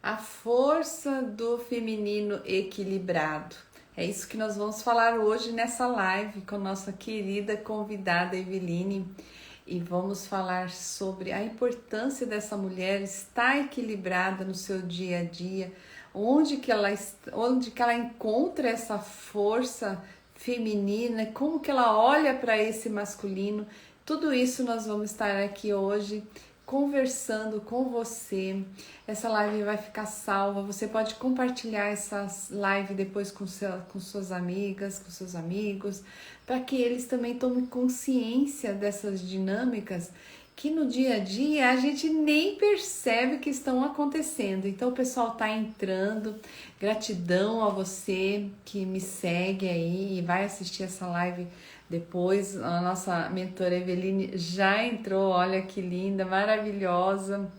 A força do feminino equilibrado. É isso que nós vamos falar hoje nessa live com nossa querida convidada Eveline. E vamos falar sobre a importância dessa mulher estar equilibrada no seu dia a dia, onde que ela encontra essa força feminina, como que ela olha para esse masculino. Tudo isso nós vamos estar aqui hoje conversando com você. Essa live vai ficar salva. Você pode compartilhar essa live depois com suas amigas, com seus amigos, para que eles também tomem consciência dessas dinâmicas que no dia a dia a gente nem percebe que estão acontecendo. Então o pessoal tá entrando. Gratidão a você que me segue aí e vai assistir essa live depois. A nossa mentora Eveline já entrou, olha que linda, maravilhosa.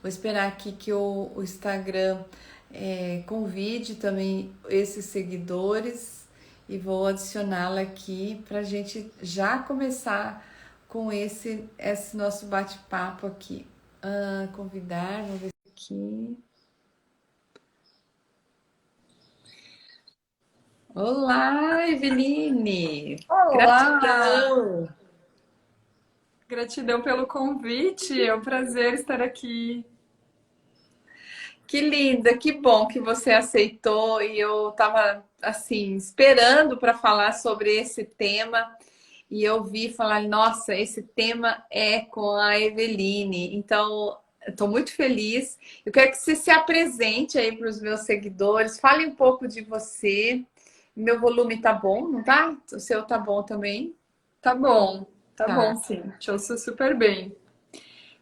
Vou esperar aqui que o Instagram convide também esses seguidores e vou adicioná-la aqui para a gente já começar com esse nosso bate-papo aqui. Convidar, vamos ver aqui. Olá, Eveline! Olá! Gratidão! Gratidão pelo convite, é um prazer estar aqui. Que linda, que bom que você aceitou e eu estava assim esperando para falar sobre esse tema e eu vi falar, nossa, esse tema é com a Eveline. Então, estou muito feliz. Eu quero que você se apresente aí para os meus seguidores, fale um pouco de você. Meu volume tá bom, não tá? O seu tá bom também? Tá Tá. bom sim, te ouço super bem.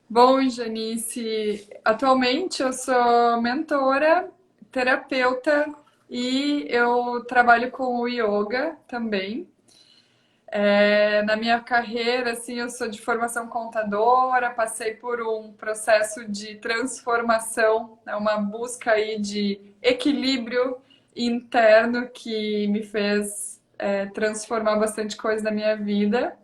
Bom, Janice, atualmente eu sou mentora, terapeuta e eu trabalho com o yoga também. Na minha carreira, assim, eu sou de formação contadora, passei por um processo de transformação, né, uma busca aí de equilíbrio interno que me fez transformar bastante coisa na minha vida.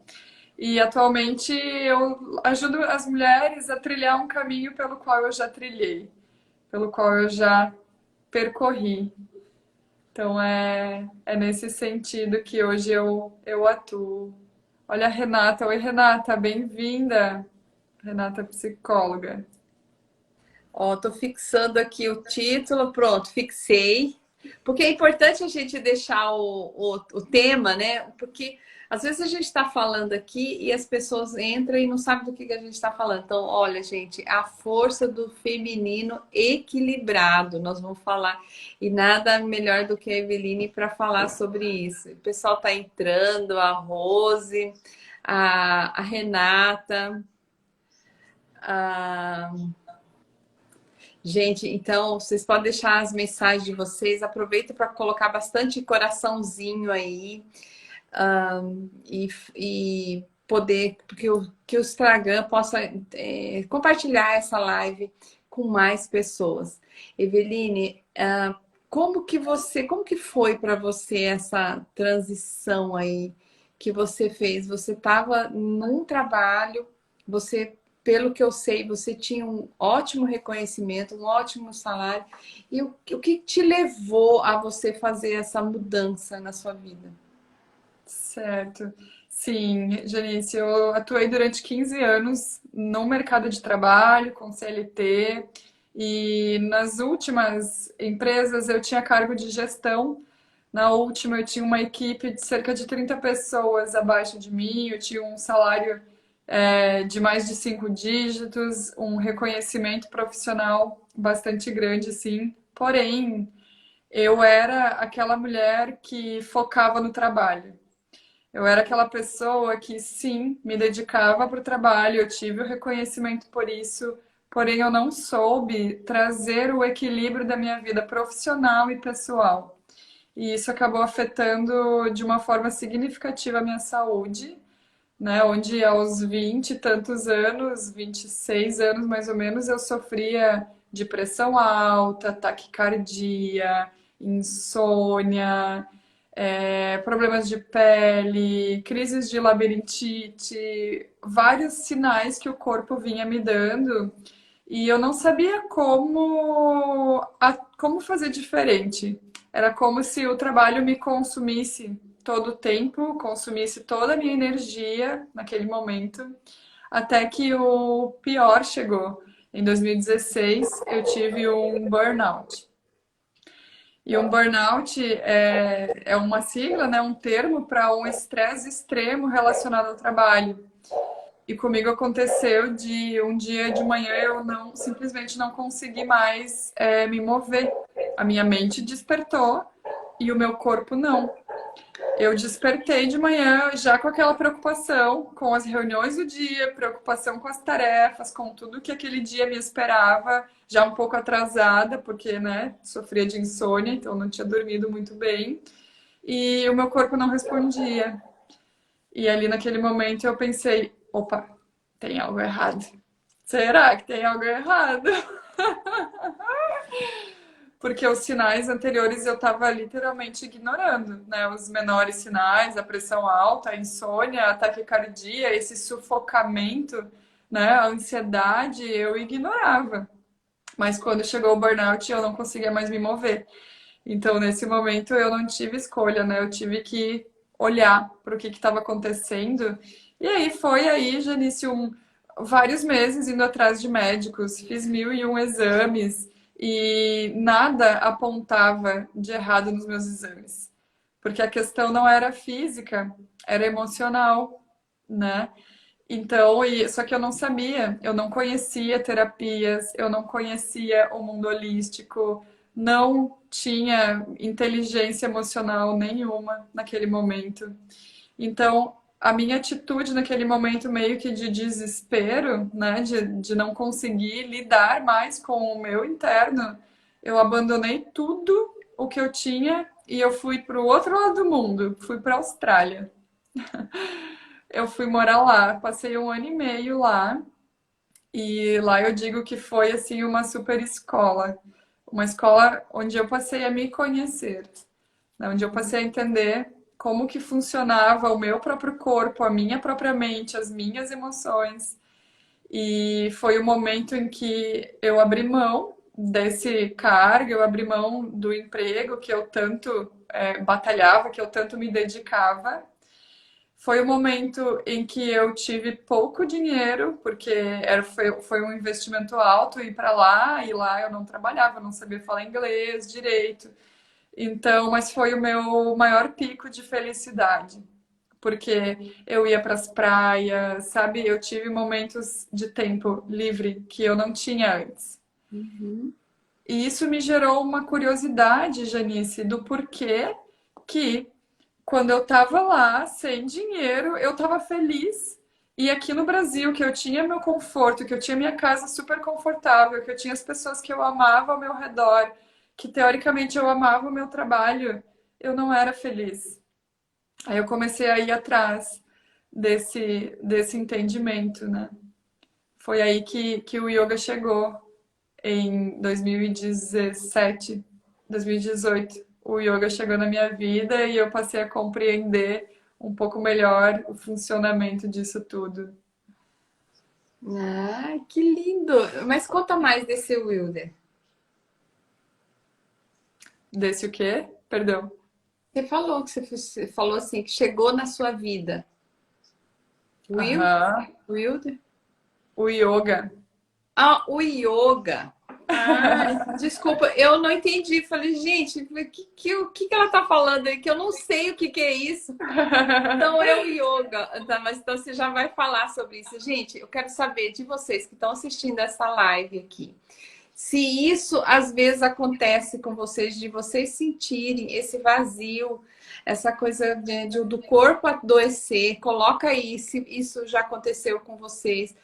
E atualmente eu ajudo as mulheres a trilhar um caminho pelo qual eu já trilhei, pelo qual eu já percorri. Então é nesse sentido que hoje eu atuo. Olha a Renata. Oi, Renata, bem-vinda. Renata, psicóloga. Ó, tô fixando aqui o título, pronto, fixei. Porque é importante a gente deixar o tema, né? Porque às vezes a gente está falando aqui e as pessoas entram e não sabem do que a gente está falando. Então, olha, gente, a força do feminino equilibrado, nós vamos falar. E nada melhor do que a Eveline para falar sobre isso. O pessoal está entrando, a Rose, a Renata, a gente, então vocês podem deixar as mensagens de vocês, aproveita para colocar bastante coraçãozinho aí e poder, que o Instagram possa compartilhar essa live com mais pessoas. Eveline, como que foi para você essa transição aí que você fez? Você estava num trabalho, você, pelo que eu sei, você tinha um ótimo reconhecimento, um ótimo salário. E o que te levou a você fazer essa mudança na sua vida? Certo. Sim, Janice, eu atuei durante 15 anos no mercado de trabalho, com CLT, e nas últimas empresas eu tinha cargo de gestão. Na última eu tinha uma equipe de cerca de 30 pessoas abaixo de mim, eu tinha um salário de mais de 5 dígitos, um reconhecimento profissional bastante grande, sim. Porém, eu era aquela mulher que focava no trabalho. Eu era aquela pessoa que, sim, me dedicava para o trabalho, eu tive o reconhecimento por isso, porém eu não soube trazer o equilíbrio da minha vida profissional e pessoal. E isso acabou afetando de uma forma significativa a minha saúde, né? Onde aos 20 e tantos anos, 26 anos mais ou menos, eu sofria de pressão alta, taquicardia, insônia, problemas de pele, crises de labirintite, vários sinais que o corpo vinha me dando E eu não sabia como fazer diferente. Era como se o trabalho me consumisse todo o tempo, consumisse toda a minha energia naquele momento, até que o pior chegou. Em 2016, eu tive um burnout. E um burnout é uma sigla, né, um termo para um estresse extremo relacionado ao trabalho. E comigo aconteceu de um dia de manhã eu não simplesmente não consegui mais me mover. A minha mente despertou e o meu corpo não. Eu despertei de manhã já com aquela preocupação com as reuniões do dia, preocupação com as tarefas, com tudo que aquele dia me esperava, já um pouco atrasada, porque, né, sofria de insônia, então não tinha dormido muito bem. E o meu corpo não respondia. E ali naquele momento eu pensei, opa, tem algo errado. Será que tem algo errado? Porque os sinais anteriores eu estava literalmente ignorando, né? Os menores sinais, a pressão alta, a insônia, a taquicardia, esse sufocamento, né? A ansiedade, eu ignorava. Mas quando chegou o burnout, eu não conseguia mais me mover. Então, nesse momento, eu não tive escolha, né? Eu tive que olhar para o que estava acontecendo. E aí foi aí, Janice, vários meses indo atrás de médicos, fiz 1001 exames e nada apontava de errado nos meus exames. Porque a questão não era física, era emocional, né? Então, só que eu não sabia, eu não conhecia terapias, eu não conhecia o mundo holístico, não tinha inteligência emocional nenhuma naquele momento. Então, a minha atitude naquele momento meio que de desespero, né, de não conseguir lidar mais com o meu interno, eu abandonei tudo o que eu tinha e eu fui para o outro lado do mundo, fui para a Austrália. Eu fui morar lá, passei 1 ano e meio lá, e lá eu digo que foi assim uma escola onde eu passei a me conhecer, né? Onde eu passei a entender como que funcionava o meu próprio corpo, a minha própria mente, as minhas emoções. E foi o momento em que eu abri mão desse cargo, eu abri mão do emprego que eu tanto batalhava, que eu tanto me dedicava. Foi o momento em que eu tive pouco dinheiro, porque foi um investimento alto ir para lá, e lá eu não trabalhava, eu não sabia falar inglês direito. Então, mas foi o meu maior pico de felicidade, porque eu ia para as praias, sabe? Eu tive momentos de tempo livre que eu não tinha antes. Uhum. E isso me gerou uma curiosidade, Janice, do porquê que quando eu tava lá, sem dinheiro, eu tava feliz. E aqui no Brasil, que eu tinha meu conforto, que eu tinha minha casa super confortável, que eu tinha as pessoas que eu amava ao meu redor, que teoricamente eu amava o meu trabalho, eu não era feliz. Aí eu comecei a ir atrás desse entendimento, né? Foi aí que o yoga chegou em 2017, 2018. O yoga chegou na minha vida e eu passei a compreender um pouco melhor o funcionamento disso tudo. Ah, que lindo! Mas conta mais desse Wilder. Desse o quê? Perdão. Você falou que você falou assim que chegou na sua vida. Aham. Wilder? O yoga. Ah, o yoga. Ah, desculpa, eu não entendi. Falei, gente, o que ela tá falando aí? Que eu não sei o que é isso. Então é o yoga, tá? Mas então você já vai falar sobre isso. Gente, eu quero saber de vocês que estão assistindo essa live aqui. Se isso às vezes acontece com vocês, de vocês sentirem esse vazio, essa coisa do corpo adoecer, coloca aí se isso já aconteceu com vocês.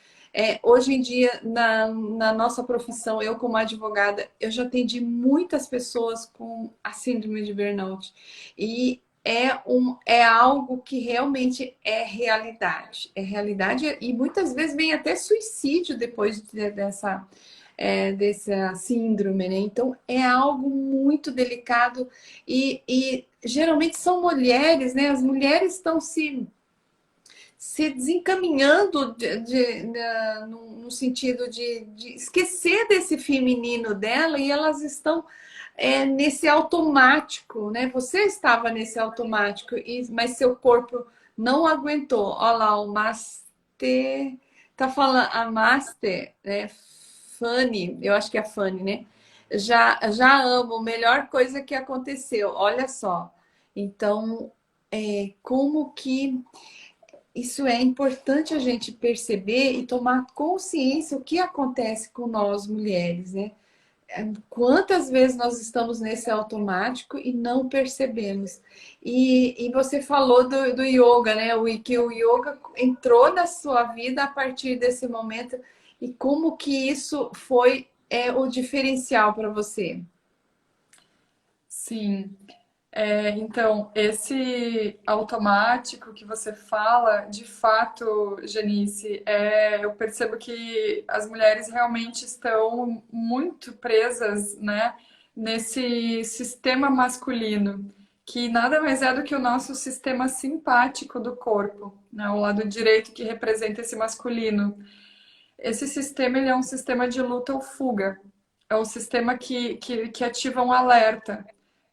Hoje em dia, na nossa profissão, eu como advogada, eu já atendi muitas pessoas com a síndrome de burnout. E é algo que realmente é realidade. É realidade e muitas vezes vem até suicídio depois dessa síndrome, né? Então é algo muito delicado e geralmente são mulheres, né? As mulheres estão se se desencaminhando no sentido de esquecer desse feminino dela e elas estão nesse automático, né? Você estava nesse automático, mas seu corpo não aguentou. Olha lá, o Master tá falando, a Master, né? Fanny, eu acho que é a Fanny, né? Já amo, melhor coisa que aconteceu. Olha só. Então, como que isso é importante a gente perceber e tomar consciência o que acontece com nós mulheres, né? Quantas vezes nós estamos nesse automático e não percebemos. E você falou do yoga, né? Que o yoga entrou na sua vida a partir desse momento e como que isso foi o diferencial para você? Sim. Então, esse automático que você fala, de fato, Janice, eu percebo que as mulheres realmente estão muito presas, né, nesse sistema masculino, que nada mais é do que o nosso sistema simpático do corpo, né, o lado direito que representa esse masculino. Esse sistema ele é um sistema de luta ou fuga, é um sistema que ativa um alerta.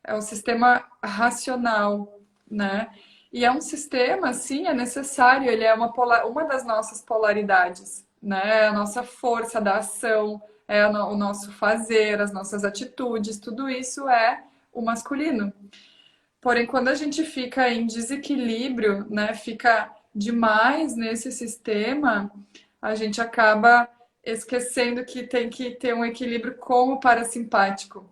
É um sistema racional, né? E é um sistema, sim, é necessário, ele é uma das nossas polaridades, né? A nossa força da ação, o nosso fazer, as nossas atitudes, tudo isso é o masculino. Porém, quando a gente fica em desequilíbrio, né, fica demais nesse sistema, a gente acaba esquecendo que tem que ter um equilíbrio com o parasimpático,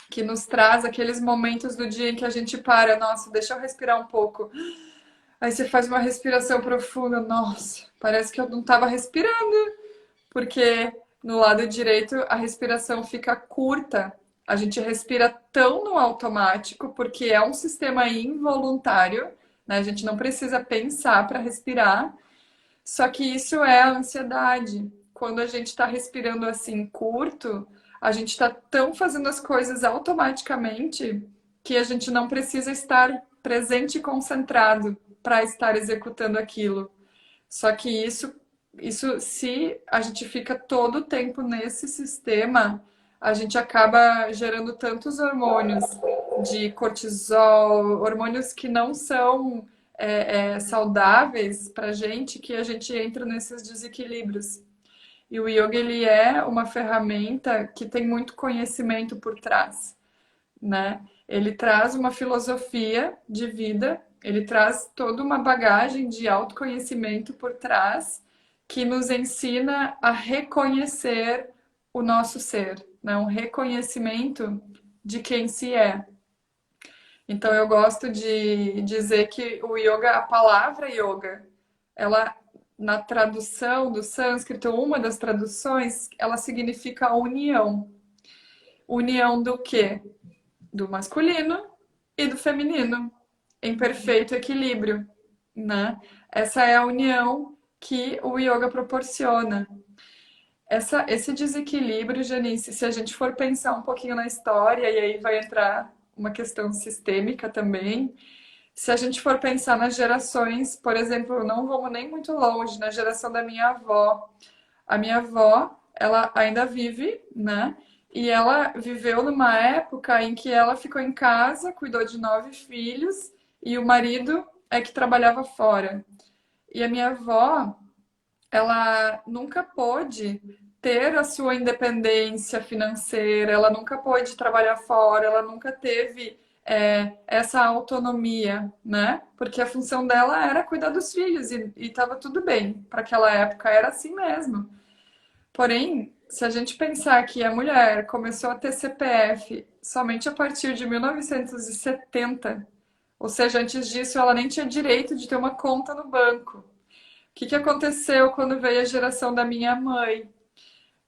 que nos traz aqueles momentos do dia em que a gente para, nossa, deixa eu respirar um pouco. Aí você faz uma respiração profunda, nossa, parece que eu não estava respirando, porque no lado direito a respiração fica curta. A gente respira tão no automático, porque é um sistema involuntário, né? A gente não precisa pensar para respirar. Só que isso é a ansiedade. Quando a gente está respirando assim curto, a gente está tão fazendo as coisas automaticamente que a gente não precisa estar presente e concentrado para estar executando aquilo. Só que se a gente fica todo o tempo nesse sistema, a gente acaba gerando tantos hormônios de cortisol, hormônios que não são saudáveis para a gente, que a gente entra nesses desequilíbrios. E o yoga ele é uma ferramenta que tem muito conhecimento por trás, né? Ele traz uma filosofia de vida, ele traz toda uma bagagem de autoconhecimento por trás que nos ensina a reconhecer o nosso ser, né? Um reconhecimento de quem se é. Então eu gosto de dizer que o yoga, a palavra yoga, ela na tradução do sânscrito, uma das traduções, ela significa união. União do quê? Do masculino e do feminino, em perfeito equilíbrio, né? Essa é a união que o yoga proporciona. Esse desequilíbrio, Janice, se a gente for pensar um pouquinho na história, e aí vai entrar uma questão sistêmica também, se a gente for pensar nas gerações, por exemplo, não vamos nem muito longe, na geração da minha avó. A minha avó, ela ainda vive, né? E ela viveu numa época em que ela ficou em casa, cuidou de 9 filhos, e o marido é que trabalhava fora. E a minha avó, ela nunca pôde ter a sua independência financeira, ela nunca pôde trabalhar fora, ela nunca teve essa autonomia, né? Porque a função dela era cuidar dos filhos e estava tudo bem. Para aquela época era assim mesmo. Porém, se a gente pensar que a mulher começou a ter CPF somente a partir de 1970, ou seja, antes disso ela nem tinha direito de ter uma conta no banco. O que aconteceu quando veio a geração da minha mãe?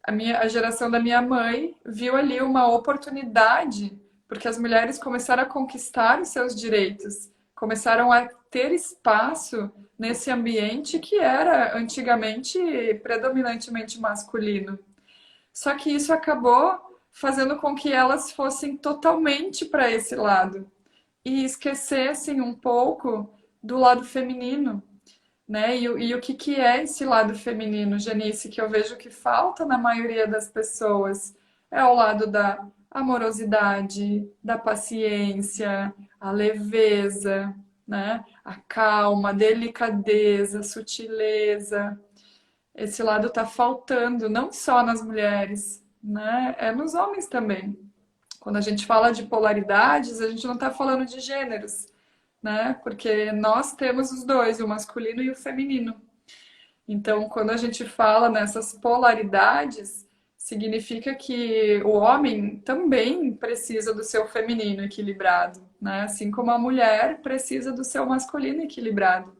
A geração da minha mãe viu ali uma oportunidade, porque as mulheres começaram a conquistar os seus direitos, começaram a ter espaço nesse ambiente que era antigamente predominantemente masculino. Só que isso acabou fazendo com que elas fossem totalmente para esse lado e esquecessem um pouco do lado feminino. né? E o que que é esse lado feminino, Janice, que eu vejo que falta na maioria das pessoas? É o lado da amorosidade, da paciência, a leveza, né? A calma, a delicadeza, a sutileza. Esse lado tá faltando, não só nas mulheres, né? É nos homens também. Quando a gente fala de polaridades, a gente não está falando de gêneros, né? Porque nós temos os dois, o masculino e o feminino. Então, quando a gente fala nessas polaridades, significa que o homem também precisa do seu feminino equilibrado, né? Assim como a mulher precisa do seu masculino equilibrado.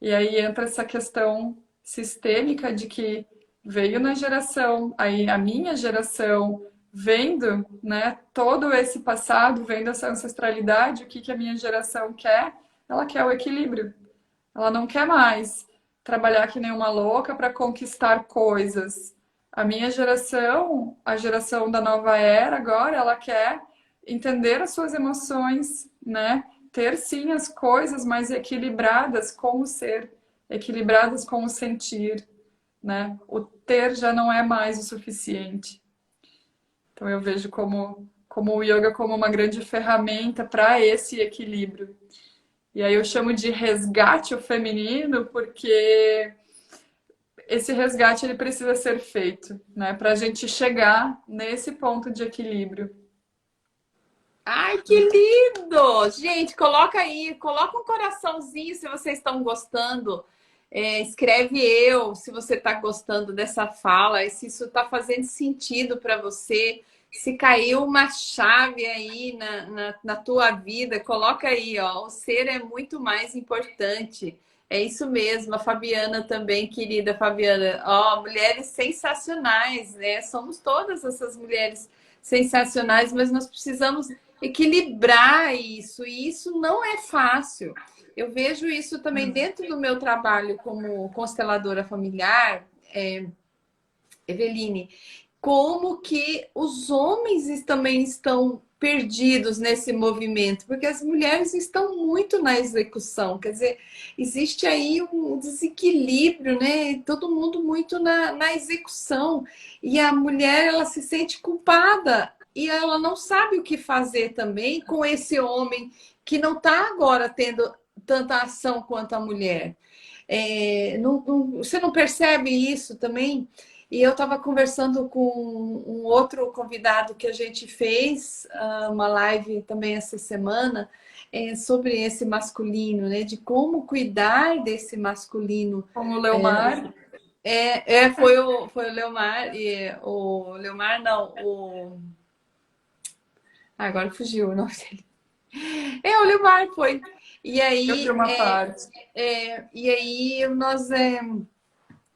E aí entra essa questão sistêmica de que veio na geração, aí a minha geração, vendo, né, todo esse passado, vendo essa ancestralidade, o que que a minha geração quer? Ela quer o equilíbrio. Ela não quer mais trabalhar que nem uma louca para conquistar coisas. A minha geração, a geração da nova era agora, ela quer entender as suas emoções, né? Ter sim as coisas mais equilibradas com o ser, equilibradas com o sentir, né? O ter já não é mais o suficiente. Então eu vejo como o yoga como uma grande ferramenta para esse equilíbrio. E aí eu chamo de resgate o feminino, porque esse resgate ele precisa ser feito, né? Para a gente chegar nesse ponto de equilíbrio. Ai, que lindo! Gente, coloca aí, coloca um coraçãozinho se vocês estão gostando. Escreve eu se você está gostando dessa fala, e se isso está fazendo sentido para você. Se caiu uma chave aí na tua vida, coloca aí, ó. O ser é muito mais importante. É isso mesmo, a Fabiana também, querida Fabiana. Ó, mulheres sensacionais, né? Somos todas essas mulheres sensacionais, mas nós precisamos equilibrar isso, e isso não é fácil. Eu vejo isso também dentro do meu trabalho como consteladora familiar, Eveline, como que os homens também estão perdidos nesse movimento, porque as mulheres estão muito na execução, quer dizer, existe aí um desequilíbrio, né? Todo mundo muito na execução, e a mulher ela se sente culpada e ela não sabe o que fazer também com esse homem que não está agora tendo tanta ação quanto a mulher. Você não percebe isso também? E eu estava conversando com um outro convidado que a gente fez uma live também essa semana sobre esse masculino, né? De como cuidar desse masculino. Como o Leomar. Foi o Leomar, o Leomar não, agora fugiu o nome dele. O Leomar foi. E Eu vi aí, uma parte. nós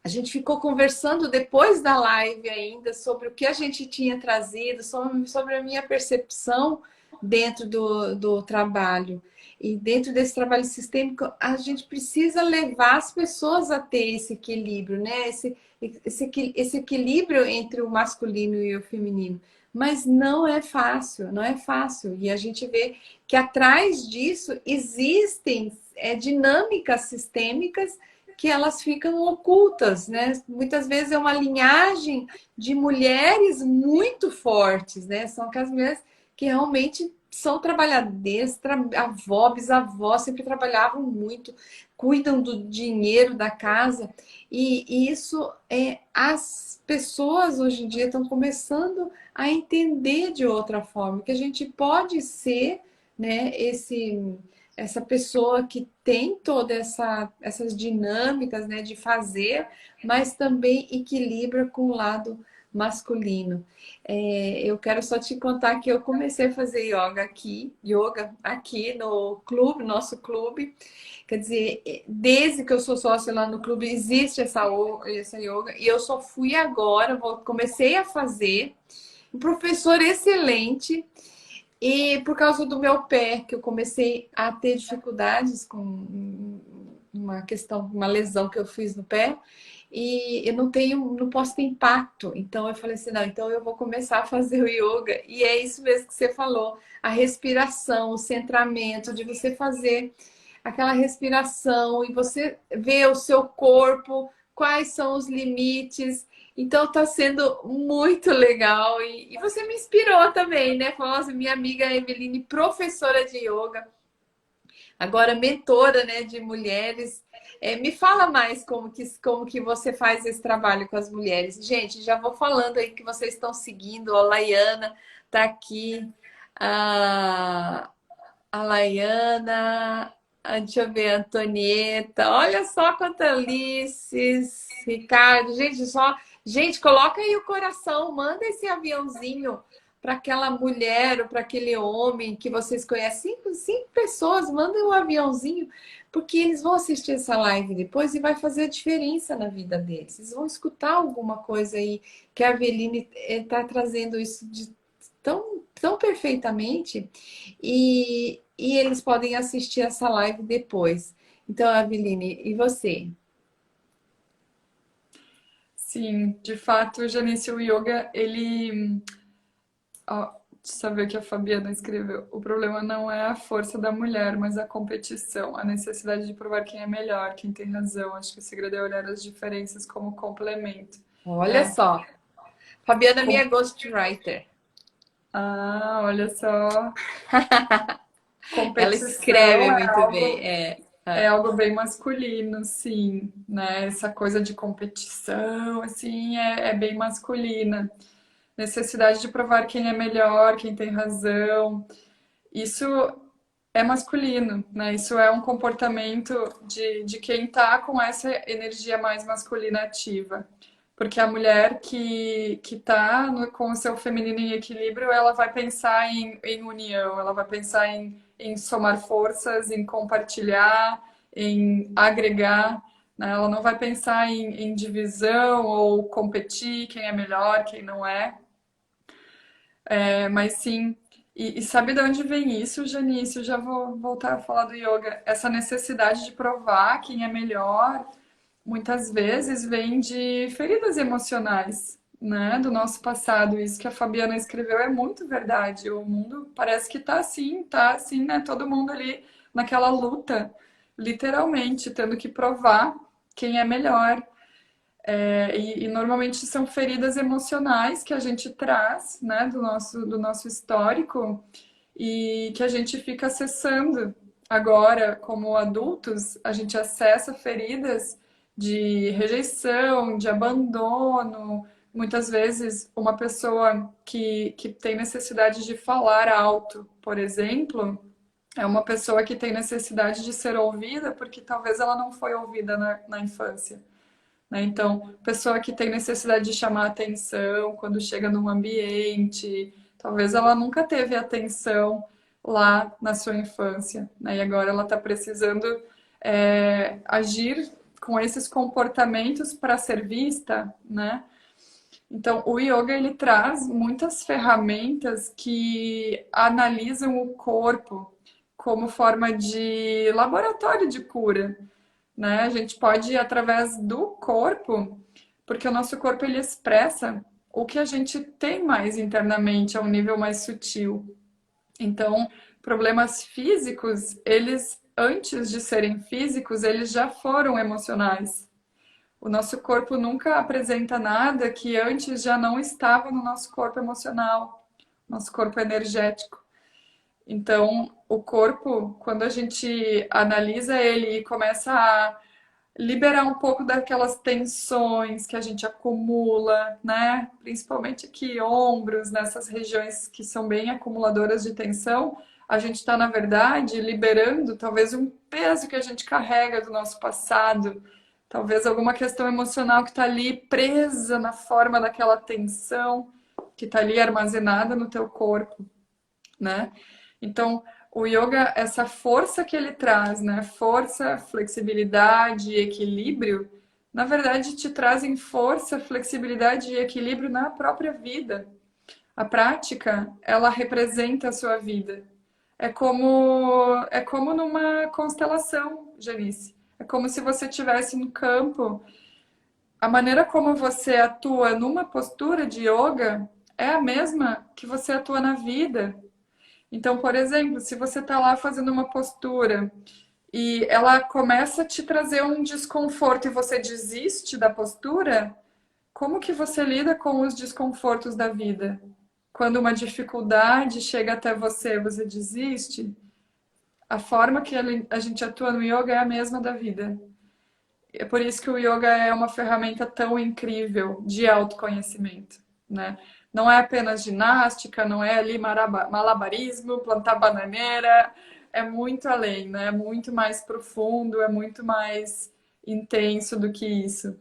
a gente ficou conversando depois da live ainda sobre o que a gente tinha trazido, sobre a minha percepção dentro do trabalho. E dentro desse trabalho sistêmico, a gente precisa levar as pessoas a ter esse equilíbrio, né? Esse equilíbrio entre o masculino e o feminino. Mas não é fácil, não é fácil. E a gente vê que atrás disso existem dinâmicas sistêmicas que elas ficam ocultas, né? Muitas vezes é uma linhagem de mulheres muito fortes, né? São aquelas mulheres que realmente são trabalhadeiras, avó, bisavó, sempre trabalhavam muito, cuidam do dinheiro da casa, e isso as pessoas hoje em dia estão começando a entender de outra forma, que a gente pode ser, né, essa pessoa que tem todas essas dinâmicas, né, de fazer, mas também equilibra com o lado masculino. Eu quero só te contar que eu comecei a fazer yoga aqui no clube, nosso clube. Quer dizer, desde que eu sou sócia lá no clube, existe essa yoga, e eu só fui agora, comecei a fazer. Um professor excelente, e por causa do meu pé, que eu comecei a ter dificuldades com uma questão, uma lesão que eu fiz no pé, e eu não posso ter impacto. Então eu falei assim, não, então eu vou começar a fazer o yoga. E é isso mesmo que você falou, a respiração, o centramento, de você fazer aquela respiração e você vê o seu corpo, quais são os limites. Então está sendo muito legal e você me inspirou também, né? Falou, nossa, minha amiga Eveline, professora de yoga, agora mentora, né, de mulheres. Me fala mais como que você faz esse trabalho com as mulheres. Gente, já vou falando aí que vocês estão seguindo. A Laiana tá aqui. A, a Laiana, deixa eu ver, a Antonieta. Olha só quanta Alices, Ricardo. Gente, só. Gente, coloca aí o coração, manda esse aviãozinho para aquela mulher ou para aquele homem que vocês conhecem. Cinco pessoas, mandem um aviãozinho, porque eles vão assistir essa live depois e vai fazer a diferença na vida deles. Eles vão escutar alguma coisa aí que a Aveline está trazendo isso de tão perfeitamente e eles podem assistir essa live depois. Então, Aveline, e você? Sim, de fato, Janice, o yoga, ele. Ó, deixa eu ver o que a Fabiana escreveu. O problema não é a força da mulher, mas a competição, a necessidade de provar quem é melhor, quem tem razão. Acho que o segredo é olhar as diferenças como complemento. Olha É, só, Fabiana é com... minha ghostwriter. Ah, olha só. Ela Competição escreve muito bem. é algo bem masculino, sim, né? Essa coisa de competição, assim, é bem masculina. Necessidade de provar quem é melhor, quem tem razão. Isso é masculino, né? Isso é um comportamento de quem tá com essa energia mais masculina ativa. Porque a mulher que tá com o seu feminino em equilíbrio, ela vai pensar em união, ela vai pensar em somar forças, em compartilhar, em agregar, né? Ela não vai pensar em divisão ou competir, quem é melhor, quem não é. Mas sim, e sabe de onde vem isso, Janice? Eu já vou voltar a falar do yoga. Essa necessidade de provar quem é melhor, muitas vezes vem de feridas emocionais, né, do nosso passado. Isso que a Fabiana escreveu é muito verdade. O mundo parece que tá assim, né? Todo mundo ali naquela luta, literalmente, tendo que provar quem é melhor. E normalmente são feridas emocionais que a gente traz, né, do nosso histórico e que a gente fica acessando. Agora, como adultos, a gente acessa feridas de rejeição, de abandono. Muitas vezes, uma pessoa que tem necessidade de falar alto, por exemplo, é uma pessoa que tem necessidade de ser ouvida porque talvez ela não foi ouvida na infância, né? Então, pessoa que tem necessidade de chamar atenção quando chega num ambiente, talvez ela nunca teve atenção lá na sua infância, né? E agora ela está precisando agir com esses comportamentos para ser vista, né? Então, o yoga ele traz muitas ferramentas que analisam o corpo como forma de laboratório de cura, né? A gente pode ir através do corpo, porque o nosso corpo ele expressa o que a gente tem mais internamente, a um nível mais sutil. Então, problemas físicos, eles antes de serem físicos, eles já foram emocionais. O nosso corpo nunca apresenta nada que antes já não estava no nosso corpo emocional, nosso corpo energético. Então, o corpo, quando a gente analisa ele e começa a liberar um pouco daquelas tensões que a gente acumula, né? Principalmente aqui, ombros, nessas regiões que são bem acumuladoras de tensão, a gente está, na verdade, liberando talvez um peso que a gente carrega do nosso passado, talvez alguma questão emocional que está ali presa na forma daquela tensão que está ali armazenada no teu corpo, né? Então, o yoga, essa força que ele traz, né? Força, flexibilidade e equilíbrio, na verdade te trazem força, flexibilidade e equilíbrio na própria vida. A prática, ela representa a sua vida. É como numa constelação, Janice. É como se você estivesse no campo. A maneira como você atua numa postura de yoga é a mesma que você atua na vida. Então, por exemplo, se você está lá fazendo uma postura e ela começa a te trazer um desconforto e você desiste da postura, como que você lida com os desconfortos da vida? Quando uma dificuldade chega até você, você desiste? A forma que a gente atua no yoga é a mesma da vida. É por isso que o yoga é uma ferramenta tão incrível de autoconhecimento, né? Não é apenas ginástica, não é ali malabarismo, plantar bananeira, é muito além, né? É muito mais profundo, é muito mais intenso do que isso.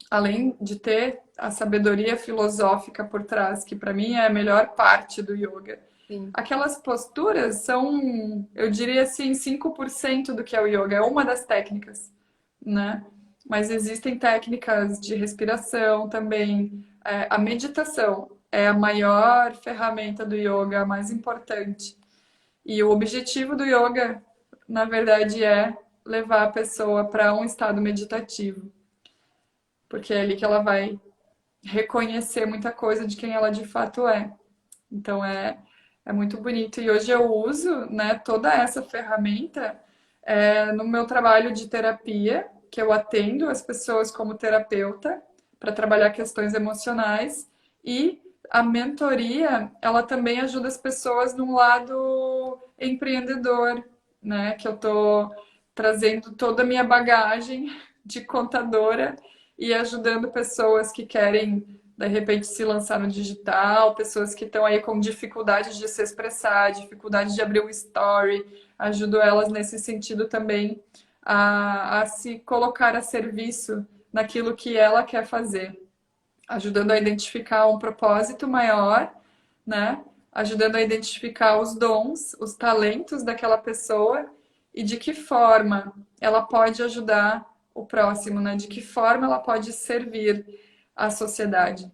Além de ter a sabedoria filosófica por trás, que para mim é a melhor parte do yoga. Sim. Aquelas posturas são, eu diria assim, 5% do que é o yoga, é uma das técnicas, né? Mas existem técnicas de respiração também. A meditação é a maior ferramenta do yoga, a mais importante. E o objetivo do yoga, na verdade, é levar a pessoa para um estado meditativo, porque é ali que ela vai reconhecer muita coisa de quem ela de fato é. Então é muito bonito. E hoje eu uso, né, toda essa ferramenta no meu trabalho de terapia, que eu atendo as pessoas como terapeuta para trabalhar questões emocionais. E a mentoria, ela também ajuda as pessoas num lado empreendedor, né? Que eu tô trazendo toda a minha bagagem de contadora e ajudando pessoas que querem de repente se lançar no digital, pessoas que estão aí com dificuldade de se expressar, dificuldade de abrir um story, ajudo elas nesse sentido também a se colocar a serviço naquilo que ela quer fazer, ajudando a identificar um propósito maior, né? Ajudando a identificar os dons, os talentos daquela pessoa e de que forma ela pode ajudar o próximo, né? De que forma ela pode servir à sociedade.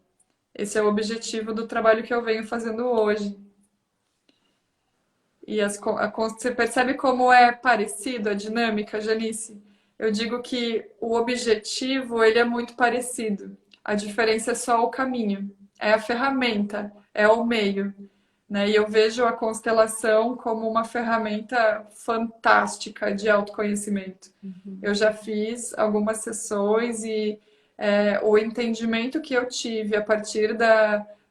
Esse é o objetivo do trabalho que eu venho fazendo hoje. E você percebe como é parecido a dinâmica, Janice? Eu digo que o objetivo ele é muito parecido. A diferença é só o caminho, é a ferramenta, é o meio, né? E eu vejo a constelação como uma ferramenta fantástica de autoconhecimento. Eu já fiz algumas sessões e o entendimento que eu tive a partir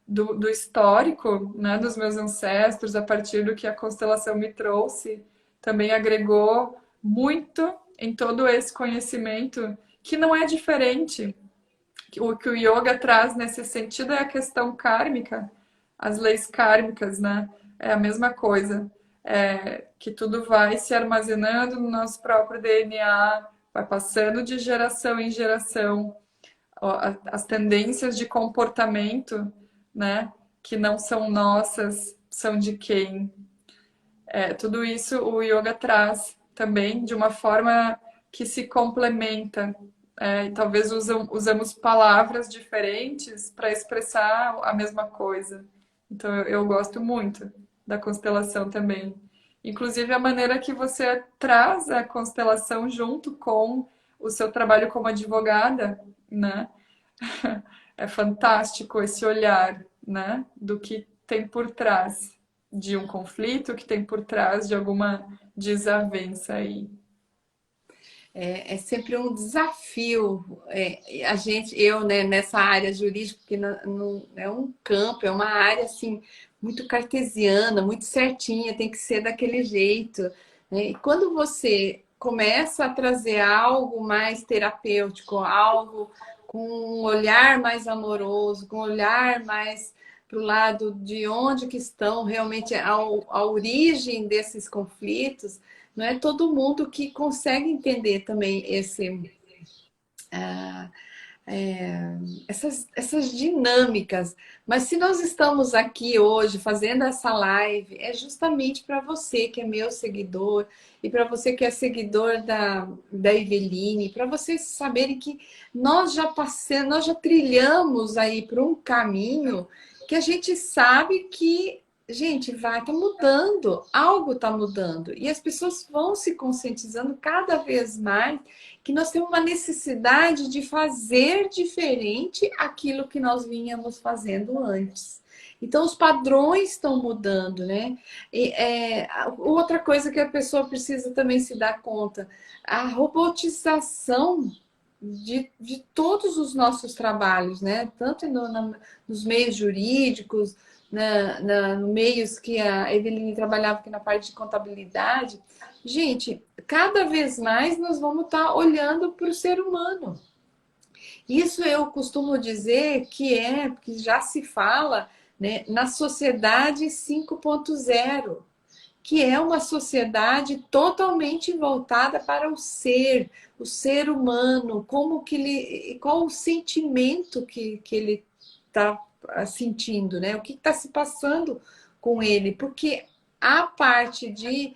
do histórico, né, dos meus ancestros, a partir do que a constelação me trouxe, também agregou muito em todo esse conhecimento que não é diferente. O que o yoga traz nesse sentido é a questão kármica, as leis kármicas, né? É a mesma coisa. Que tudo vai se armazenando no nosso próprio DNA, vai passando de geração em geração. As tendências de comportamento, né, que não são nossas, são de quem? Tudo isso o yoga traz também de uma forma que se complementa. E talvez usamos palavras diferentes para expressar a mesma coisa. Então eu gosto muito da constelação também. Inclusive a maneira que você traz a constelação junto com o seu trabalho como advogada, né? É fantástico esse olhar, né? Do que tem por trás de um conflito, que tem por trás de alguma desavença aí. É sempre um desafio. A gente, eu, né, nessa área jurídica, porque não é um campo, é uma área assim muito cartesiana, muito certinha, tem que ser daquele jeito, né? E quando você começa a trazer algo mais terapêutico, algo com um olhar mais amoroso, com um olhar mais para o lado de onde que estão realmente a origem desses conflitos, não é todo mundo que consegue entender também ah, essas dinâmicas. Mas se nós estamos aqui hoje fazendo essa live, é justamente para você que é meu seguidor e para você que é seguidor da Eveline, para vocês saberem que nós já passamos, nós já trilhamos aí por um caminho que a gente sabe que, gente, tá mudando, algo está mudando. E as pessoas vão se conscientizando cada vez mais que nós temos uma necessidade de fazer diferente aquilo que nós vínhamos fazendo antes. Então, os padrões estão mudando, né? Outra coisa que a pessoa precisa também se dar conta, a robotização de todos os nossos trabalhos, né? Tanto nos meios jurídicos, no meios que a Eveline trabalhava aqui na parte de contabilidade. Gente, cada vez mais nós vamos estar olhando para o ser humano. Isso eu costumo dizer que já se fala, né, na sociedade 5.0, que é uma sociedade totalmente voltada para o ser humano, como que ele, qual o sentimento que ele está sentindo, né? O que está se passando com ele, porque a parte de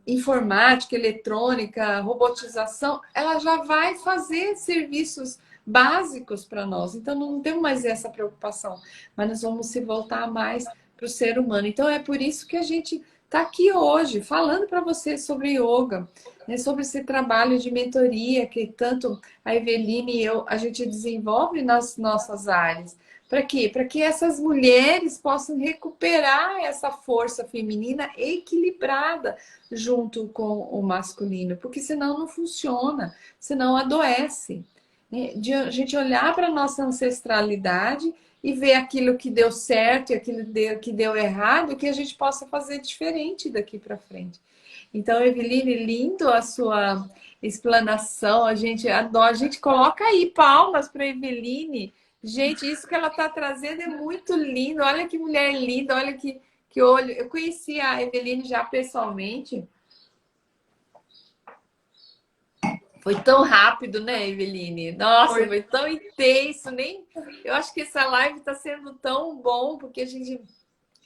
informática, eletrônica, robotização, ela já vai fazer serviços básicos para nós. Então não temos mais essa preocupação, mas nós vamos se voltar mais para o ser humano. Então é por isso que a gente está aqui hoje falando para você sobre yoga, né, sobre esse trabalho de mentoria que tanto a Eveline e eu a gente desenvolve nas nossas áreas. Para quê? Para que essas mulheres possam recuperar essa força feminina equilibrada junto com o masculino, porque senão não funciona, senão adoece. Né? De a gente olhar para a nossa ancestralidade e ver aquilo que deu certo e aquilo que deu errado, que a gente possa fazer diferente daqui para frente. Então, Eveline, lindo a sua explanação, a gente adora, a gente coloca aí palmas para Eveline. Gente, isso que ela está trazendo é muito lindo. Olha que mulher linda, olha que olho. Eu conheci a Eveline já pessoalmente. Foi tão rápido, né, Eveline? Nossa, foi tão intenso. Eu acho que essa live está sendo tão bom, porque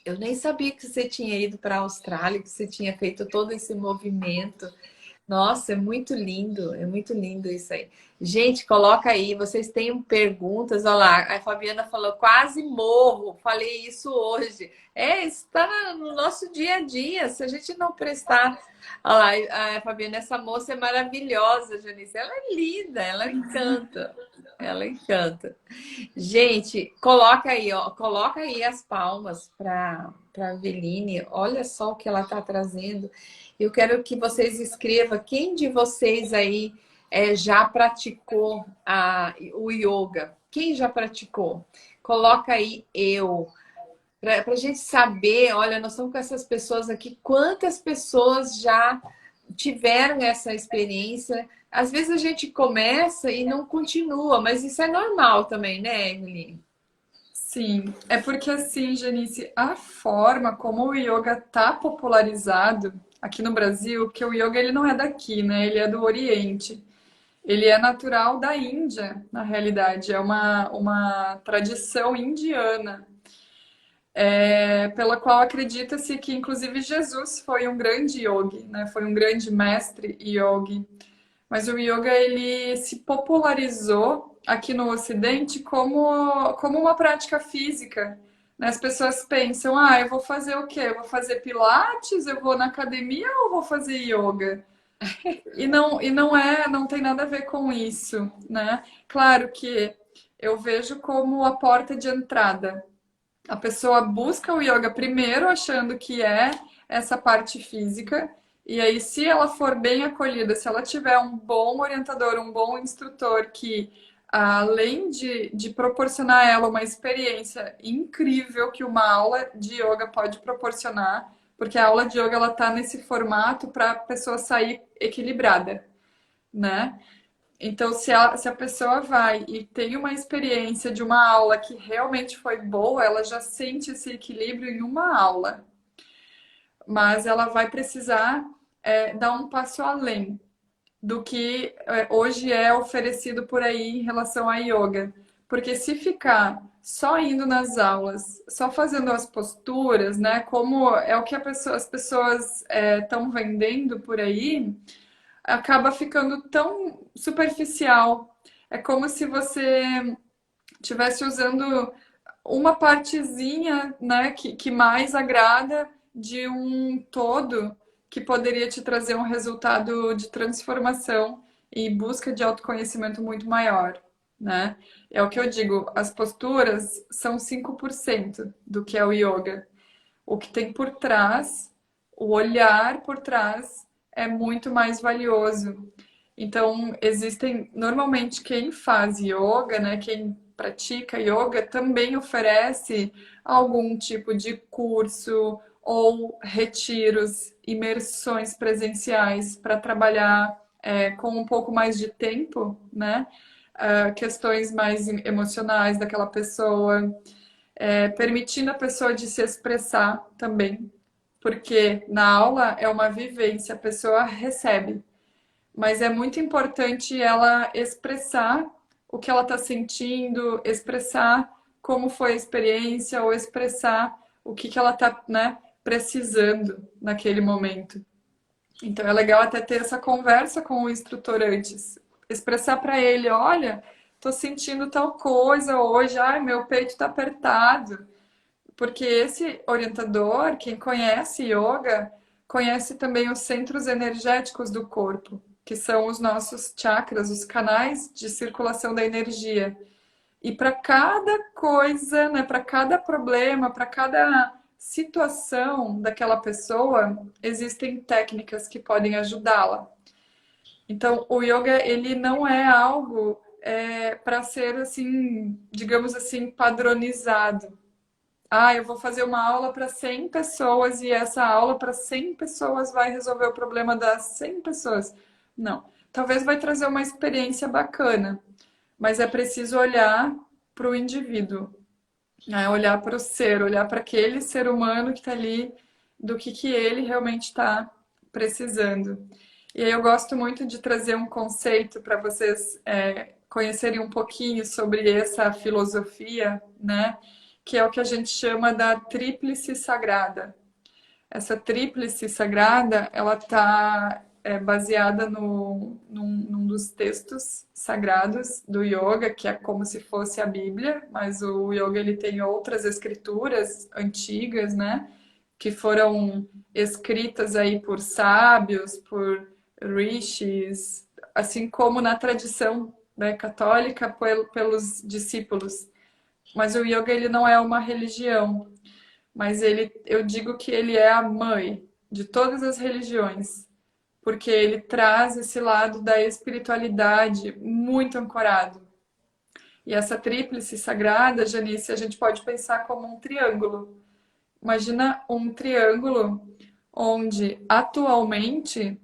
eu nem sabia que você tinha ido para a Austrália, que você tinha feito todo esse movimento. Nossa, é muito lindo isso aí. Gente, coloca aí, vocês têm perguntas, olha lá, a Fabiana falou, quase morro, falei isso hoje. Isso está no nosso dia a dia, se a gente não prestar... Olha lá, a Fabiana, essa moça é maravilhosa, Janice, ela é linda, ela encanta. Gente, coloca aí, ó, coloca aí as palmas para a Aveline, olha só o que ela está trazendo. Eu quero que vocês escrevam quem de vocês aí já praticou o yoga. Quem já praticou? Coloca aí eu. Para a gente saber, olha, nós estamos com essas pessoas aqui, quantas pessoas já tiveram essa experiência. Às vezes a gente começa e não continua, mas isso é normal também, né, Emily? Sim, é porque assim, Janice, a forma como o yoga tá popularizado aqui no Brasil, que o yoga ele não é daqui, né? Ele é do Oriente. Ele é natural da Índia, na realidade. É uma tradição indiana, pela qual acredita-se que, inclusive, Jesus foi um grande yogi, né? Foi um grande mestre yogi. Mas o yoga ele se popularizou aqui no Ocidente como uma prática física. Né? As pessoas pensam, eu vou fazer o quê? Eu vou fazer pilates, eu vou na academia ou eu vou fazer yoga? Não tem nada a ver com isso, né? Claro que eu vejo como a porta de entrada. A pessoa busca o yoga primeiro achando que é essa parte física, e aí, se ela for bem acolhida, se ela tiver um bom orientador, um bom instrutor que, além de proporcionar a ela uma experiência incrível que uma aula de yoga pode proporcionar, porque a aula de yoga ela tá nesse formato para a pessoa sair equilibrada, né? Então, se a pessoa vai e tem uma experiência de uma aula que realmente foi boa, ela já sente esse equilíbrio em uma aula. Mas ela vai precisar dar um passo além do que hoje é oferecido por aí em relação a yoga. Porque se ficar só indo nas aulas, só fazendo as posturas, né, como é o que as pessoas estão vendendo por aí, acaba ficando tão superficial. É como se você estivesse usando uma partezinha, né, que mais agrada de um todo que poderia te trazer um resultado de transformação e busca de autoconhecimento muito maior. né? É o que eu digo, as posturas são 5% do que é o yoga. O que tem por trás, o olhar por trás, é muito mais valioso. Então, existem, normalmente, quem faz yoga, né, quem pratica yoga, também oferece algum tipo de curso ou retiros, imersões presenciais para trabalhar com um pouco mais de tempo, né? Questões mais emocionais daquela pessoa, permitindo a pessoa de se expressar também, porque na aula é uma vivência, a pessoa recebe, mas é muito importante ela expressar o que ela está sentindo, expressar como foi a experiência ou expressar o que ela está, né, precisando naquele momento. Então é legal até ter essa conversa com o instrutor antes, expressar para ele, olha, tô sentindo tal coisa hoje, ai, meu peito está apertado, porque esse orientador, quem conhece yoga, conhece também os centros energéticos do corpo, que são os nossos chakras, os canais de circulação da energia. E para cada coisa, né, para cada problema, para cada situação daquela pessoa, existem técnicas que podem ajudá-la. Então, o yoga, ele não é algo para ser assim, digamos assim, padronizado. Ah, eu vou fazer uma aula para 100 pessoas e essa aula para 100 pessoas vai resolver o problema das 100 pessoas. Não. Talvez vai trazer uma experiência bacana, mas é preciso olhar para o indivíduo, né? Olhar para o ser, olhar para aquele ser humano que está ali, do que ele realmente está precisando. E aí eu gosto muito de trazer um conceito para vocês conhecerem um pouquinho sobre essa filosofia, né? Que é o que a gente chama da tríplice sagrada. Essa tríplice sagrada, ela está baseada num dos textos sagrados do yoga, que é como se fosse a Bíblia, mas o yoga ele tem outras escrituras antigas, né? Que foram escritas aí por sábios, por rishis, assim como na tradição, né, católica pelos discípulos. Mas o yoga ele não é uma religião, mas ele, eu digo que ele é a mãe de todas as religiões, porque ele traz esse lado da espiritualidade muito ancorado. E essa tríplice sagrada, Janice, a gente pode pensar como um triângulo. Imagina um triângulo onde atualmente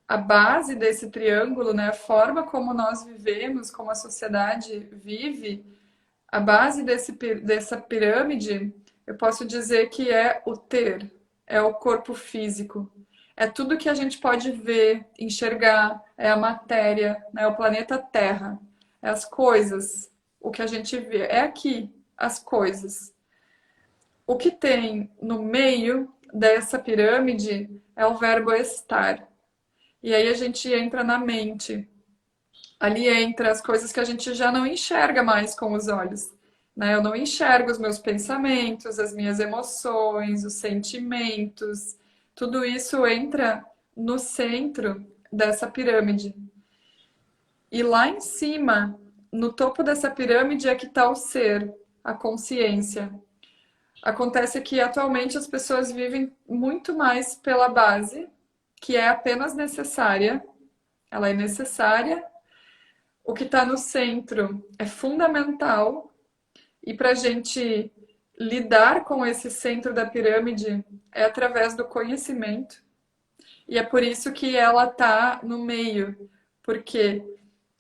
a base desse triângulo, né, a forma como nós vivemos, como a sociedade vive, a base dessa pirâmide, eu posso dizer que é o ter, é o corpo físico. É tudo que a gente pode ver, enxergar, é a matéria, né? O planeta Terra, é as coisas, o que a gente vê. É aqui, as coisas. O que tem no meio dessa pirâmide é o verbo estar. E aí a gente entra na mente. Ali entra as coisas que a gente já não enxerga mais com os olhos, né? Eu não enxergo os meus pensamentos, as minhas emoções, os sentimentos. Tudo isso entra no centro dessa pirâmide. E lá em cima, no topo dessa pirâmide, é que está o ser, a consciência. Acontece que atualmente as pessoas vivem muito mais pela base, que é apenas necessária, ela é necessária. O que está no centro é fundamental, e para a gente lidar com esse centro da pirâmide é através do conhecimento. E é por isso que ela está no meio, porque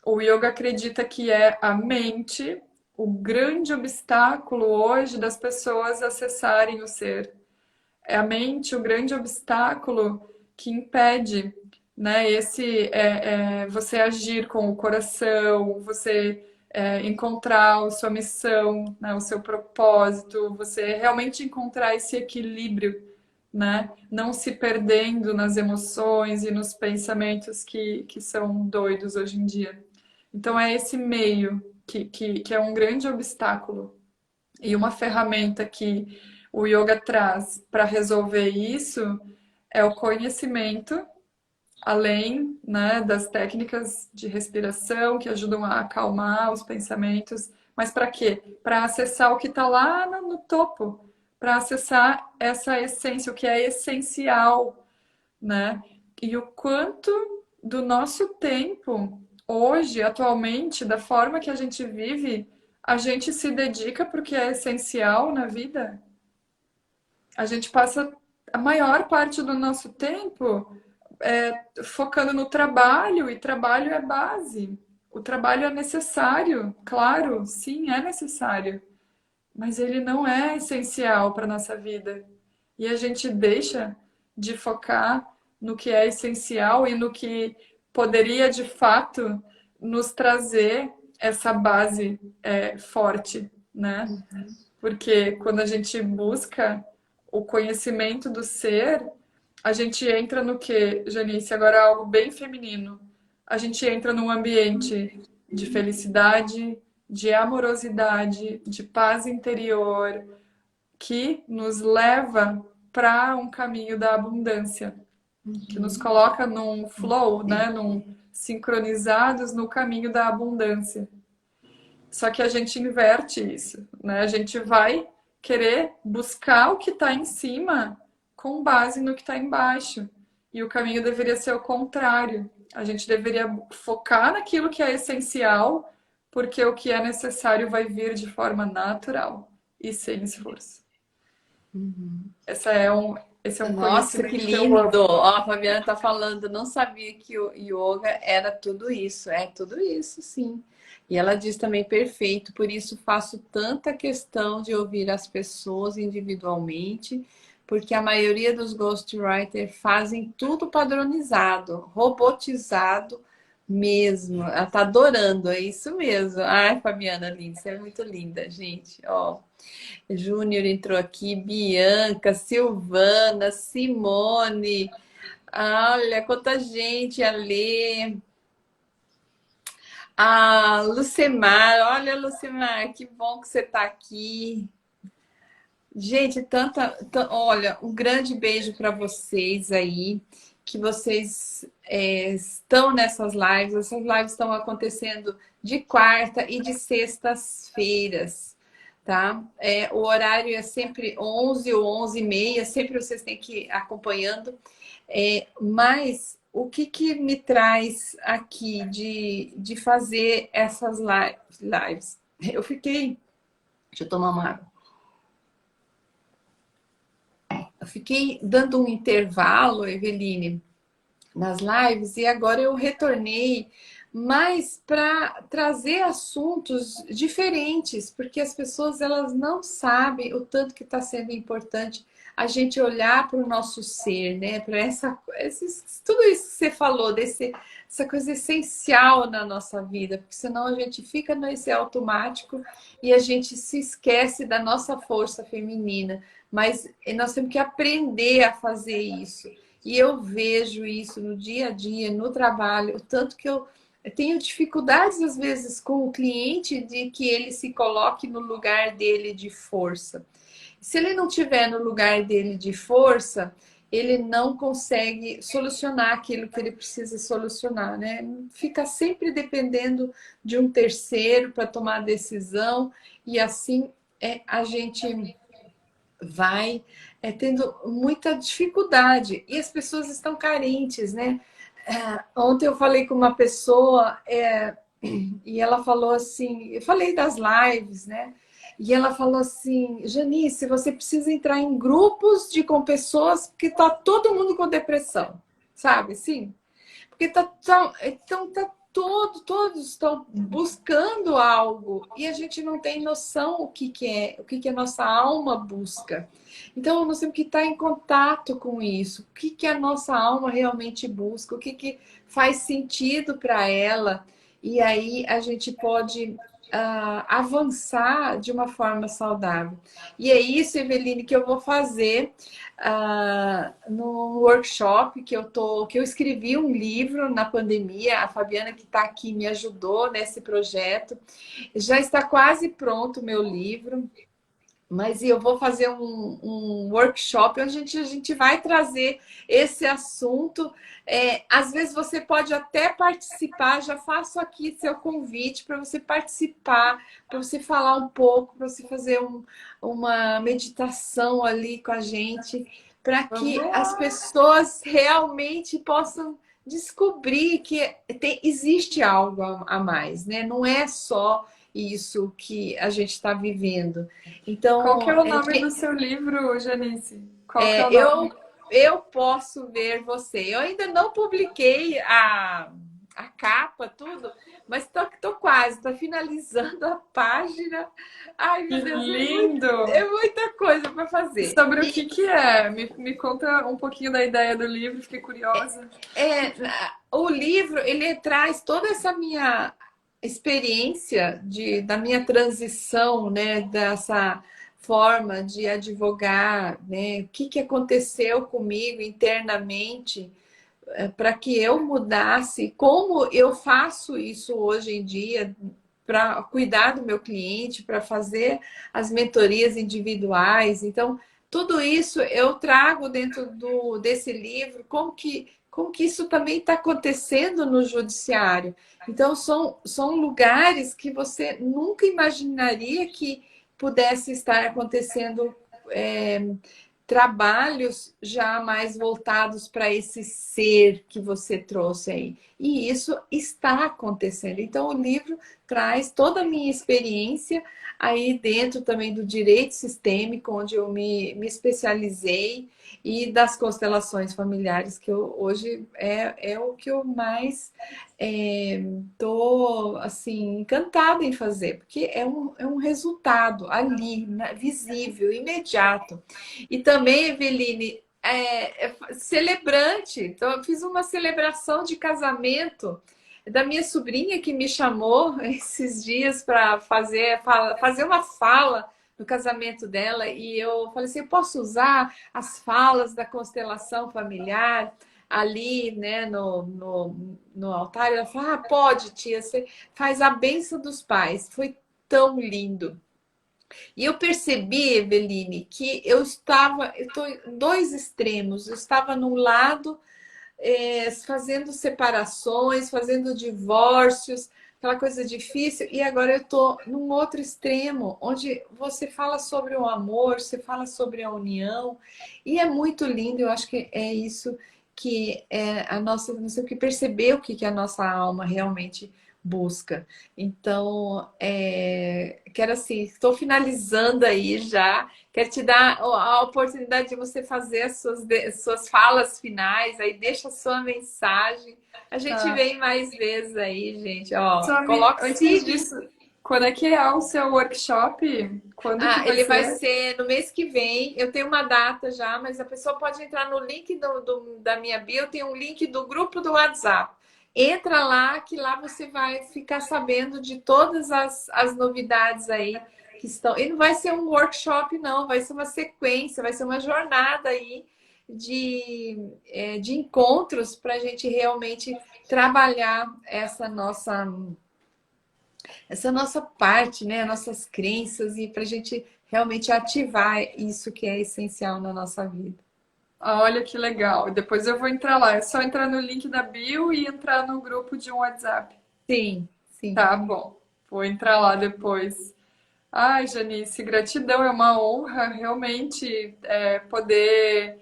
o yoga acredita que é a mente o grande obstáculo hoje das pessoas acessarem o ser. É a mente o grande obstáculo que impede, né, você agir com o coração, você encontrar a sua missão, né, o seu propósito, você realmente encontrar esse equilíbrio, né, não se perdendo nas emoções e nos pensamentos que são doidos hoje em dia. Então é esse meio que é um grande obstáculo e uma ferramenta que o yoga traz para resolver isso é o conhecimento, além, né, das técnicas de respiração que ajudam a acalmar os pensamentos. Mas para quê? Para acessar o que está lá no topo, para acessar essa essência, o que é essencial, né? E o quanto do nosso tempo, hoje, atualmente, da forma que a gente vive, a gente se dedica porque é essencial na vida. A gente passa a maior parte do nosso tempo focando no trabalho, e trabalho é base. O trabalho é necessário, claro, sim, é necessário, mas ele não é essencial para a nossa vida. E a gente deixa de focar no que é essencial e no que poderia de fato nos trazer essa base forte, né? Porque quando a gente busca o conhecimento do ser, a gente entra no que, Janice? Agora algo bem feminino. A gente entra num ambiente de felicidade, de amorosidade, de paz interior, que nos leva para um caminho da abundância, que nos coloca num flow, né? Num sincronizados no caminho da abundância. Só que a gente inverte isso, né? A gente vai querer buscar o que está em cima com base no que está embaixo. E o caminho deveria ser o contrário. A gente deveria focar naquilo que é essencial, porque o que é necessário vai vir de forma natural e sem esforço. Essa é um, esse é um Nossa, que conhecimento que eu lindo! amo. Ó, a Fabiana tá falando, não sabia que o yoga era tudo isso. É tudo isso, sim. E ela diz também perfeito, por isso faço tanta questão de ouvir as pessoas individualmente, porque a maioria dos ghostwriters fazem tudo padronizado, robotizado mesmo. Ela tá adorando, é isso mesmo. Ai, Fabiana, linda, você é muito linda, gente. Ó. Júnior entrou aqui, Bianca, Silvana, Simone. Olha, quanta gente, Alê. Ah, Lucemar, olha, Lucemar, que bom que você está aqui. Gente, olha, um grande beijo para vocês aí, que vocês estão nessas lives. Essas lives estão acontecendo de quarta e de sextas-feiras, tá? O horário é sempre 11 ou 11h30, sempre vocês têm que ir acompanhando. Mas o que me traz aqui de fazer essas lives? Eu fiquei. Deixa eu tomar uma água. Eu fiquei dando um intervalo, Eveline, nas lives e agora eu retornei mais para trazer assuntos diferentes, porque as pessoas elas não sabem o tanto que está sendo importante a gente olhar para o nosso ser, né? Para tudo isso que você falou, essa coisa essencial na nossa vida, porque senão a gente fica nesse automático e a gente se esquece da nossa força feminina. Mas nós temos que aprender a fazer isso. E eu vejo isso no dia a dia, no trabalho, o tanto que eu tenho dificuldades, às vezes, com o cliente de que ele se coloque no lugar dele de força. Se ele não tiver no lugar dele de força, ele não consegue solucionar aquilo que ele precisa solucionar, né? Fica sempre dependendo de um terceiro para tomar a decisão e assim a gente vai tendo muita dificuldade e as pessoas estão carentes, né? Ontem eu falei com uma pessoa e ela falou assim, eu falei das lives, né? E ela falou assim, Janice, você precisa entrar em grupos com pessoas que tá todo mundo com depressão, sabe? Sim. Porque todos estão buscando algo e a gente não tem noção o que a nossa alma busca. Então, nós temos que estar em contato com isso. O que a nossa alma realmente busca, o que faz sentido para ela. E aí a gente pode avançar de uma forma saudável. E é isso, Eveline, que eu vou fazer no workshop que eu escrevi um livro na pandemia. A Fabiana que está aqui me ajudou nesse projeto. Já está quase pronto o meu livro, Mas eu vou fazer um workshop onde a gente vai trazer esse assunto. Às vezes você pode até participar, já faço aqui seu convite para você participar, para você falar um pouco, para você fazer uma meditação ali com a gente, para Vamos que as lá. pessoas realmente possam descobrir que existe algo a mais, né? Não é só isso que a gente está vivendo. Qual que é Então, o nome do seu livro, Janice? Qual que é o é, nome? eu posso ver você. Eu ainda não publiquei a capa, tudo, mas tô quase, tô finalizando a página. Ai, Que meu Deus, lindo! é muita coisa para fazer. Sobre o que que é? Me conta um pouquinho da ideia do livro, fiquei curiosa. O livro, ele traz toda essa minha experiência da minha transição, né, dessa forma de advogar, né, o que aconteceu comigo internamente para que eu mudasse, como eu faço isso hoje em dia para cuidar do meu cliente, para fazer as mentorias individuais. Então, tudo isso eu trago dentro desse livro, como que isso também está acontecendo no judiciário. Então, são lugares que você nunca imaginaria que pudesse estar acontecendo é, trabalhos já mais voltados para esse ser que você trouxe aí. E isso está acontecendo. Então, o livro traz toda a minha experiência aí dentro também do direito sistêmico, onde eu me especializei, e das constelações familiares, que eu, hoje é o que eu mais estou assim, encantada em fazer, porque é um resultado ali, visível, imediato. E também, Eveline, celebrante. Então, eu fiz uma celebração de casamento da minha sobrinha que me chamou esses dias para fazer uma fala no casamento dela. E eu falei assim: eu posso usar as falas da constelação familiar ali, né, no altar? Ela falou: ah, pode, tia, você faz a bênção dos pais. Foi tão lindo. E eu percebi, Eveline, que eu estou em dois extremos. Eu estava num lado fazendo separações, fazendo divórcios, aquela coisa difícil, e agora eu estou num outro extremo, onde você fala sobre o amor, você fala sobre a união, e é muito lindo. Eu acho que é isso que é a nossa, não sei o que perceber o que a nossa alma realmente busca. Então, quero assim, estou finalizando aí já. Quero te dar a oportunidade de você fazer as suas falas finais, aí deixa a sua mensagem. A gente Tá. vem mais vezes aí, gente. Ó, Só coloque antes siga. disso, quando é que é o seu workshop? Quando que Ah, vai ele vai ser? ser no mês que vem. Eu tenho uma data já, mas a pessoa pode entrar no link da minha bio. Tem um link do grupo do WhatsApp. Entra lá, que lá você vai ficar sabendo de todas as novidades aí que estão. E não vai ser um workshop, não, vai ser uma sequência, vai ser uma jornada aí de encontros para a gente realmente trabalhar essa nossa parte, né? Nossas crenças, e para a gente realmente ativar isso que é essencial na nossa vida. Ah, olha que legal. Depois eu vou entrar lá. É só entrar no link da bio e entrar no grupo de um WhatsApp. Sim, sim. Tá bom. Vou entrar lá depois. Ai, Janice, gratidão. É uma honra realmente poder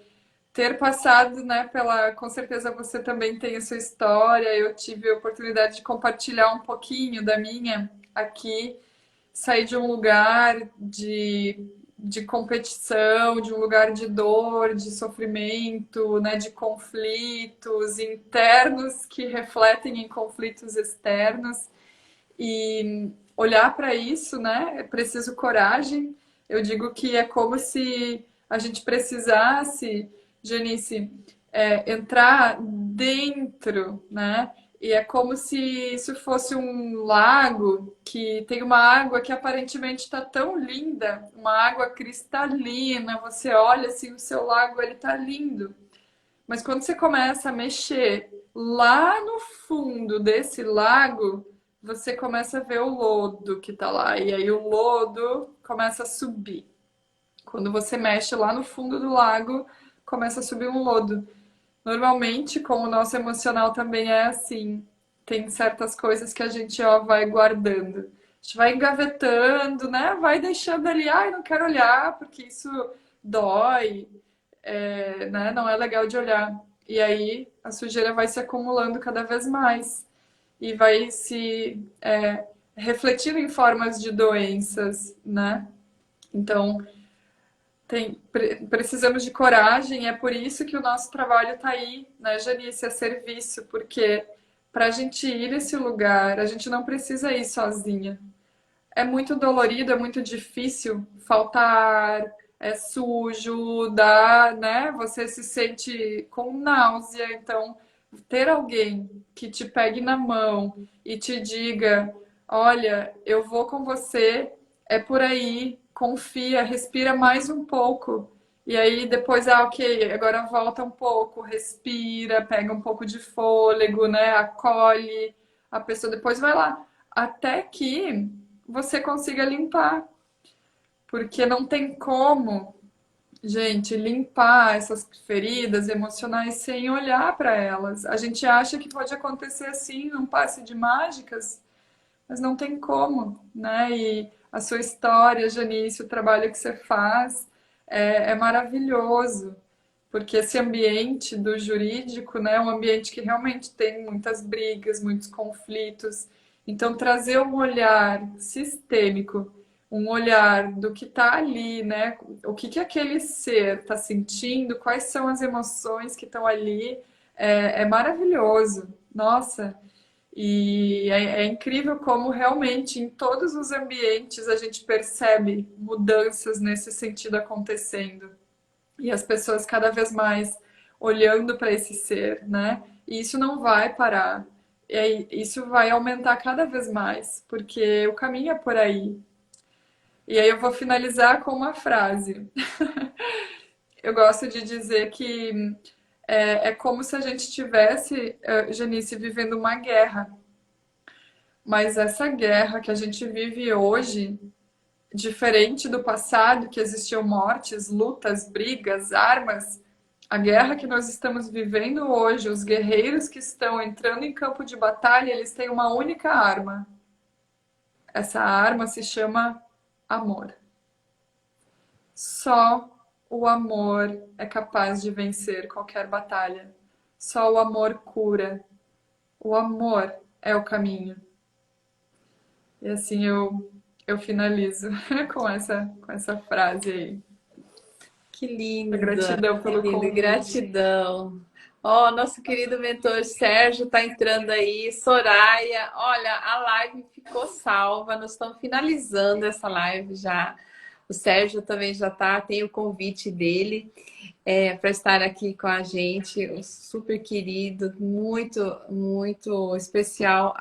ter passado, né, com certeza você também tem a sua história. Eu tive a oportunidade de compartilhar um pouquinho da minha aqui, sair de um lugar de competição, de um lugar de dor, de sofrimento, né, de conflitos internos que refletem em conflitos externos, e olhar para isso, né, é preciso coragem. Eu digo que é como se a gente precisasse, Janice, entrar dentro, né? E é como se isso fosse um lago que tem uma água que aparentemente está tão linda, uma água cristalina. Você olha assim, o seu lago ele está lindo, mas quando você começa a mexer lá no fundo desse lago, você começa a ver o lodo que está lá. E aí o lodo começa a subir. Quando você mexe lá no fundo do lago, começa a subir um lodo. Normalmente, como o nosso emocional também é assim, tem certas coisas que a gente ó, vai guardando. A gente vai engavetando, né? Vai deixando ali, ai, não quero olhar porque isso dói, né? Não é legal de olhar. E aí a sujeira vai se acumulando cada vez mais e vai se refletindo em formas de doenças, né? Então, precisamos de coragem, e é por isso que o nosso trabalho está aí, né, Janice, a serviço, porque para a gente ir nesse lugar, a gente não precisa ir sozinha. É muito dolorido, é muito difícil faltar, é sujo, dá, né? Você se sente com náusea, então ter alguém que te pegue na mão e te diga, olha, eu vou com você, é por aí, confia, respira mais um pouco. E aí depois, ok, agora volta um pouco, respira, pega um pouco de fôlego, né? Acolhe a pessoa, depois vai lá. Até que você consiga limpar. Porque não tem como, gente, limpar essas feridas emocionais sem olhar para elas. A gente acha que pode acontecer assim, num passe de mágicas, mas não tem como, né? E a sua história, Janice, o trabalho que você faz é maravilhoso, porque esse ambiente do jurídico, né, é um ambiente que realmente tem muitas brigas, muitos conflitos. Então, trazer um olhar sistêmico, um olhar do que está ali, né? O que que aquele ser está sentindo, quais são as emoções que estão ali, é maravilhoso. Nossa, e é incrível como realmente em todos os ambientes a gente percebe mudanças nesse sentido acontecendo. E as pessoas cada vez mais olhando para esse ser, né? E isso não vai parar. Isso vai aumentar cada vez mais, porque o caminho é por aí. E aí eu vou finalizar com uma frase. Eu gosto de dizer que é como se a gente estivesse, Janice, vivendo uma guerra. Mas essa guerra que a gente vive hoje, diferente do passado, que existiam mortes, lutas, brigas, armas, a guerra que nós estamos vivendo hoje, os guerreiros que estão entrando em campo de batalha, eles têm uma única arma. Essa arma se chama amor. Só o amor é capaz de vencer qualquer batalha. Só o amor cura. O amor é o caminho. E assim eu finalizo com essa frase aí. Que A linda, gratidão que pelo linda, convite. gratidão. Ó, nosso querido mentor Sérgio está entrando aí, Soraya. Olha, a live ficou salva, nós estamos finalizando essa live já. O Sérgio também já tá, tem o convite dele para estar aqui com a gente, um super querido, muito, muito especial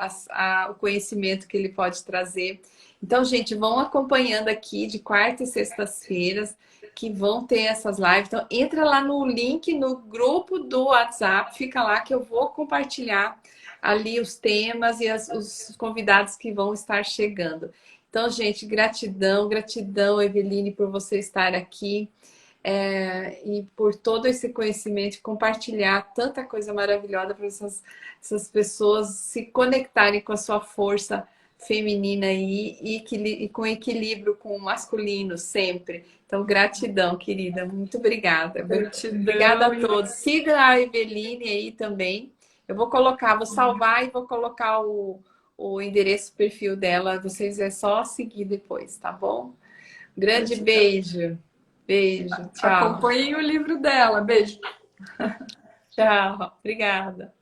o conhecimento que ele pode trazer. Então, gente, vão acompanhando aqui de quarta e sextas-feiras que vão ter essas lives. Então, entra lá no link no grupo do WhatsApp, fica lá que eu vou compartilhar ali os temas e os convidados que vão estar chegando. Então, gente, gratidão, gratidão, Eveline, por você estar aqui. E por todo esse conhecimento, compartilhar tanta coisa maravilhosa para essas pessoas se conectarem com a sua força feminina aí e com equilíbrio com o masculino sempre. Então, gratidão, querida. Muito obrigada. Obrigada a Gratidão. todos. Siga a Eveline aí também. Eu vou colocar, vou salvar e vou colocar o endereço, perfil dela. Vocês é só seguir depois, tá bom? Grande Gratidão. beijo. Beijo, tchau. Acompanhem o livro dela. Beijo. Tchau, obrigada.